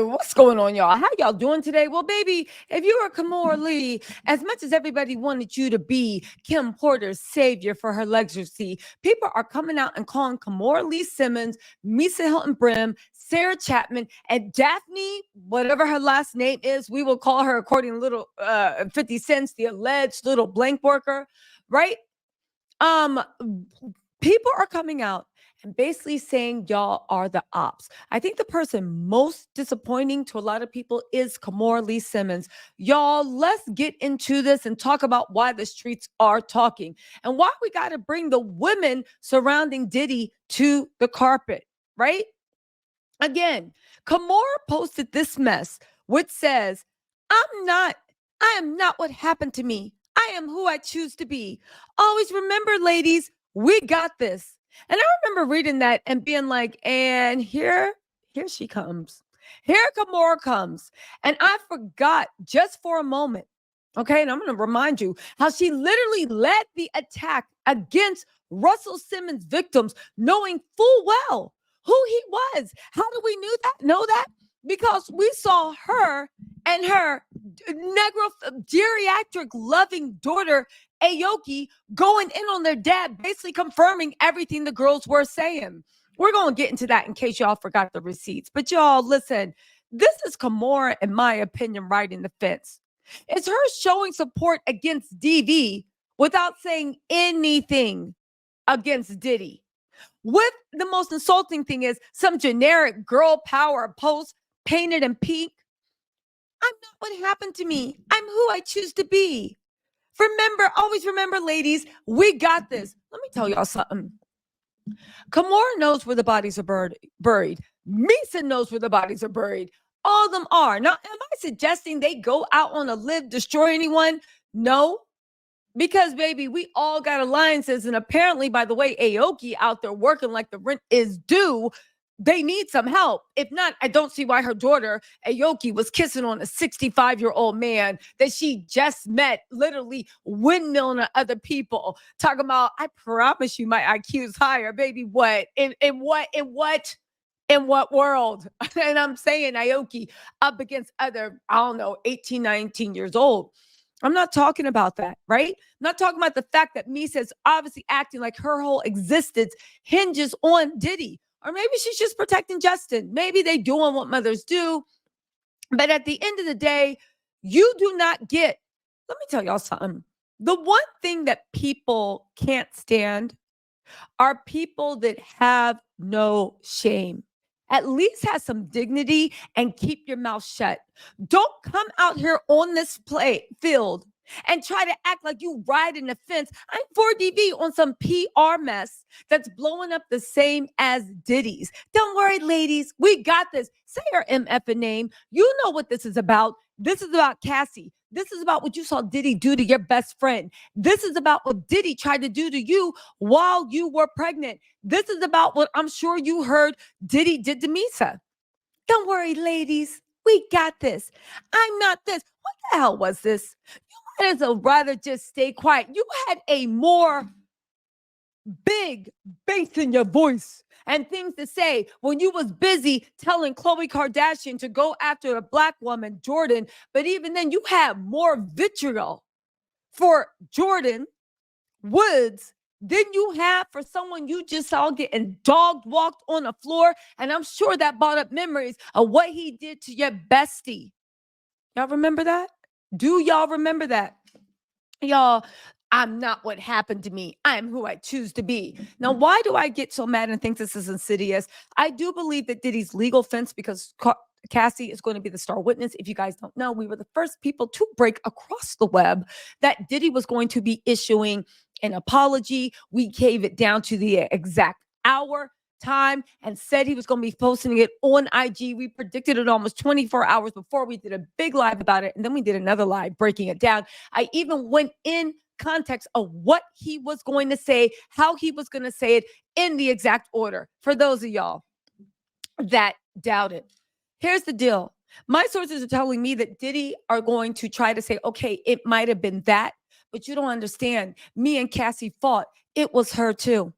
What's going on, y'all? How y'all doing today? Well, baby, if you're a Kimora Lee, as much as everybody wanted you to be Kim Porter's savior for her legacy, people are coming out and calling Kimora Lee Simmons, Misa Hilton Brim, Sarah Chapman, and Daphne, whatever her last name is, we will call her according to little 50 Cents, the alleged little blank worker, right? Um, People are coming out and basically saying y'all are the ops. I think the person most disappointing to a lot of people is Kimora Lee Simmons. Y'all, let's get into this and talk about why the streets are talking and why we got to bring the women surrounding Diddy to the carpet, right? Again, Kimora posted this mess, which says, I am not what happened to me. I am who I choose to be. Always remember, ladies, we got this. And I remember reading that and being like, and here she comes. Here Kimora comes. And I forgot just for a moment. Okay, and I'm going to remind you how she literally led the attack against Russell Simmons victims, knowing full well who he was. How do we know that? Because we saw her and her Negro geriatric loving daughter, Aoki, going in on their dad, basically confirming everything the girls were saying. We're going to get into that in case y'all forgot the receipts. But y'all, listen, this is Kimora, in my opinion, riding the fence. It's her showing support against DV without saying anything against Diddy. With the most insulting thing is some generic girl power post painted in pink. I'm not what happened to me. I'm who I choose to be. Remember, always remember, ladies, we got this. Let me tell y'all something. Kimora knows where the bodies are buried. Misa knows where the bodies are buried. All of them are. Now, am I suggesting they go out on a limb, destroy anyone? No. Because, baby, we all got alliances. And apparently, by the way, Aoki out there working like the rent is due, they need some help. If not, I don't see why her daughter, Aoki, was kissing on a 65-year-old man that she just met, literally windmilling at other people, talking about, I promise you my IQ is higher. Baby, what? In what world? And I'm saying Aoki up against other, I don't know, 18, 19 years old. I'm not talking about that, right? I'm not talking about the fact that Misa is obviously acting like her whole existence hinges on Diddy. Or maybe she's just protecting Justin. Maybe they doing what mothers do. But at the end of the day, you do not get, let me tell y'all something. The one thing that people can't stand are people that have no shame. At least have some dignity and keep your mouth shut. Don't come out here on this field and try to act like you ride in the fence. I'm 4DV on some PR mess that's blowing up the same as Diddy's. Don't worry, ladies. We got this. Say her MF name. You know what this is about. This is about Cassie. This is about what you saw Diddy do to your best friend. This is about what Diddy tried to do to you while you were pregnant. This is about what I'm sure you heard Diddy did to Misa. Don't worry, ladies. We got this. I'm not this. What the hell was this? You might as well rather just stay quiet. You had a more big bass in your voice and things to say when you was busy telling Khloe Kardashian to go after a black woman, Jordan. But even then, you had more vitriol for Jordan Woods than you have for someone you just saw getting dog walked on the floor. And I'm sure that brought up memories of what he did to your bestie. Y'all remember that? Do y'all remember that? Y'all, I'm not what happened to me. I am who I choose to be. Now, why do I get so mad and think this is insidious? I do believe that Diddy's legal fence, because Cassie is going to be the star witness. If you guys don't know, we were the first people to break across the web that Diddy was going to be issuing an apology. We gave it down to the exact hour, time, and said he was going to be posting it on IG. We predicted it almost 24 hours before. We did a big live about it, and then we did another live breaking it down. I even went in context of what he was going to say, how he was going to say it in the exact order. For those of y'all that doubt it, here's the deal. My sources are telling me that Diddy are going to try to say, okay, it might have been that, but you don't understand. Me and Cassie fought. It was her too.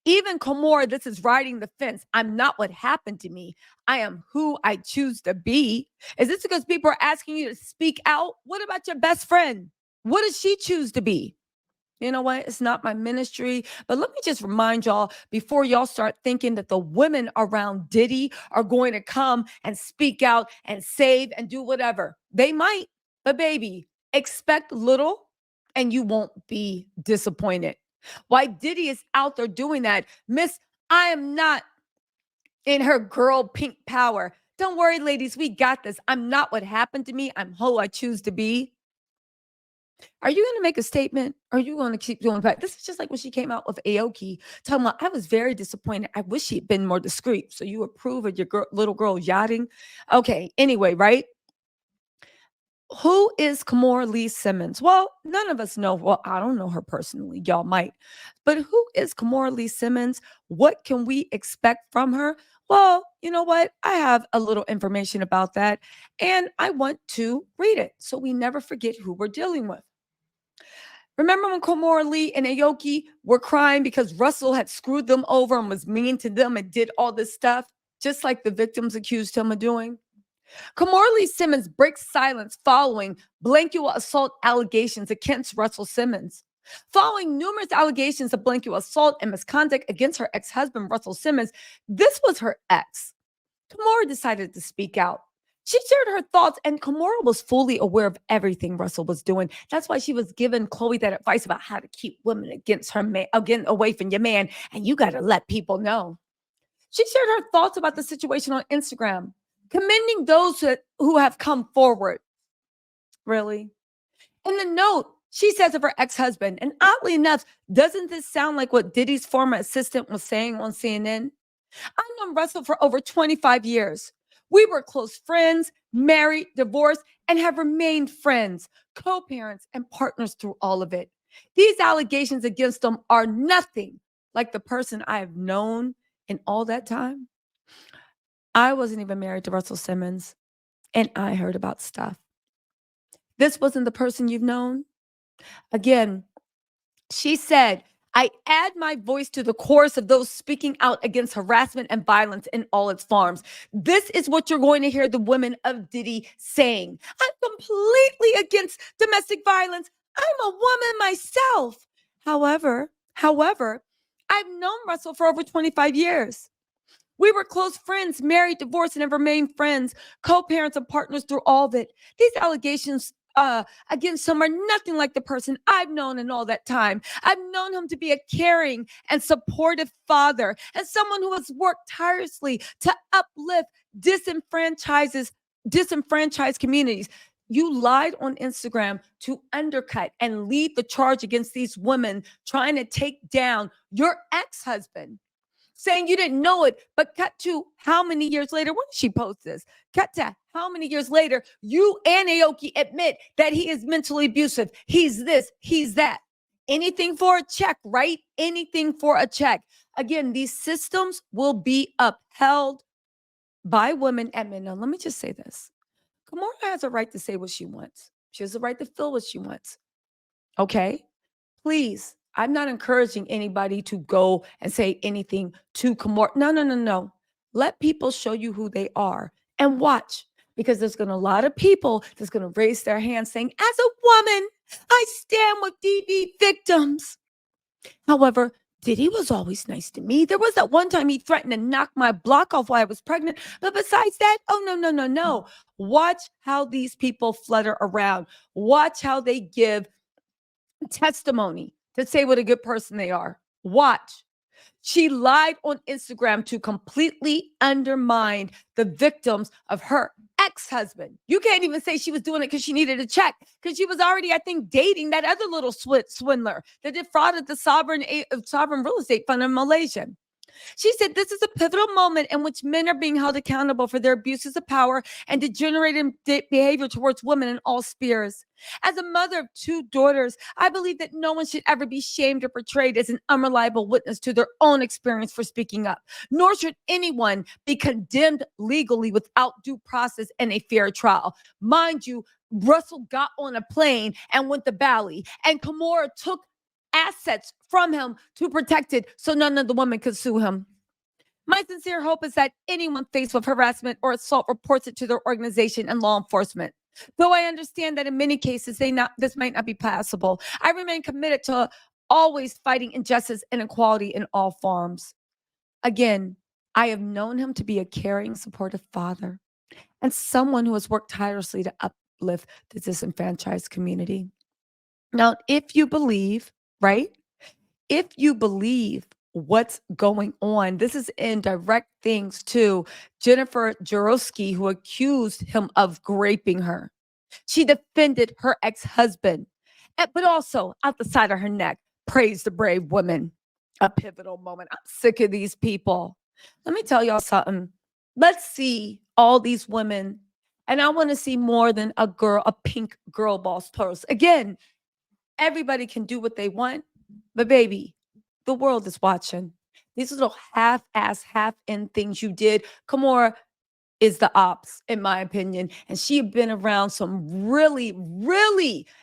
Even Kimora, this is riding the fence. I'm not what happened to me. I am who I choose to be. Is this because people are asking you to speak out? What about your best friend? What does she choose to be? You know what? It's not my ministry. But let me just remind y'all before y'all start thinking that the women around Diddy are going to come and speak out and save and do whatever. They might, but baby, expect little and you won't be disappointed. Why Diddy is out there doing that, Miss, I am not in her girl pink power. Don't worry, ladies, we got this. I'm not what happened to me. I'm who I choose to be. Are you going to make a statement? Or are you going to keep doing that? This is just like when she came out with Aoki, talking about, I was very disappointed. I wish she'd been more discreet. So you approve of your little girl yachting? Okay, anyway, right? Who is Kimora Lee Simmons? Well, none of us know. Well, I don't know her personally. Y'all might. But who is Kimora Lee Simmons? What can we expect from her? Well, you know what? I have a little information about that, and I want to read it so we never forget who we're dealing with. Remember when Kimora Lee and Aoki were crying because Russel had screwed them over and was mean to them and did all this stuff, just like the victims accused him of doing? Kimora Lee Simmons breaks silence following blanket assault allegations against Russell Simmons. Following numerous allegations of blanket assault and misconduct against her ex-husband, Russell Simmons, this was her ex. Kimora decided to speak out. She shared her thoughts, and Kimora was fully aware of everything Russell was doing. That's why she was giving Chloe that advice about how to keep women against her man, again, away from your man, and you got to let people know. She shared her thoughts about the situation on Instagram, commending those who have come forward. Really? In the note, she says of her ex-husband, and oddly enough, doesn't this sound like what Diddy's former assistant was saying on CNN? I've known Russell for over 25 years. We were close friends, married, divorced, and have remained friends, co-parents, and partners through all of it. These allegations against them are nothing like the person I have known in all that time. I wasn't even married to Russell Simmons, and I heard about stuff. This wasn't the person you've known. Again, she said, I add my voice to the chorus of those speaking out against harassment and violence in all its forms. This is what you're going to hear the women of Diddy saying. I'm completely against domestic violence. I'm a woman myself. However, I've known Russell for over 25 years. We were close friends, married, divorced, and have remained friends, co-parents and partners through all of it. These allegations against him are nothing like the person I've known in all that time. I've known him to be a caring and supportive father and someone who has worked tirelessly to uplift disenfranchised communities. You lied on Instagram to undercut and lead the charge against these women trying to take down your ex-husband, saying you didn't know it, but cut to how many years later? When did she post this? Cut to how many years later? You and Aoki admit that he is mentally abusive. He's this, he's that. Anything for a check, right? Anything for a check. Again, these systems will be upheld by women and men. Now, let me just say this. Kimora has a right to say what she wants. She has a right to feel what she wants. Okay? Please, I'm not encouraging anybody to go and say anything to Kimora. No. Let people show you who they are and watch, because there's going to a lot of people that's going to raise their hands saying, as a woman, I stand with DV victims. However, Diddy was always nice to me. There was that one time he threatened to knock my block off while I was pregnant. But besides that, oh, no. Watch how these people flutter around. Watch how they give testimony to say what a good person they are. Watch. She lied on Instagram to completely undermine the victims of her ex-husband. You can't even say she was doing it because she needed a check, because she was already, I think, dating that other little swindler that defrauded the sovereign real estate fund in Malaysia. She said this is a pivotal moment in which men are being held accountable for their abuses of power and degenerating behavior towards women in all spheres. As a mother of two daughters, I believe that no one should ever be shamed or portrayed as an unreliable witness to their own experience for speaking up, nor should anyone be condemned legally without due process and a fair trial. Mind you, Russell got on a plane and went to Bali, and Kimora took assets from him to protect it so none of the women could sue him. My sincere hope is that anyone faced with harassment or assault reports it to their organization and law enforcement. Though I understand that in many cases this might not be possible, I remain committed to always fighting injustice and inequality in all forms. Again, I have known him to be a caring, supportive father and someone who has worked tirelessly to uplift the disenfranchised community. Now, if you believe, right? If you believe what's going on, this is in direct things to Jennifer Jaroski, who accused him of raping her. She defended her ex-husband, but also out the side of her neck, praised the brave woman. A pivotal moment. I'm sick of these people. Let me tell y'all something. Let's see all these women. And I want to see more than a pink girl boss post. Again, everybody can do what they want, but baby, the world is watching. These little half-ass, half-in things you did. Kimora is the ops, in my opinion. And she had been around some really,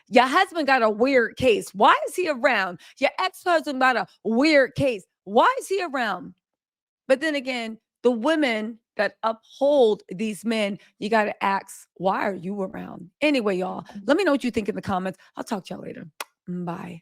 your husband got a weird case. Why is he around? Your ex-husband got a weird case. Why is he around? But then again, the women that uphold these men, you got to ask, why are you around? Anyway, y'all, let me know what you think in the comments. I'll talk to y'all later. Bye.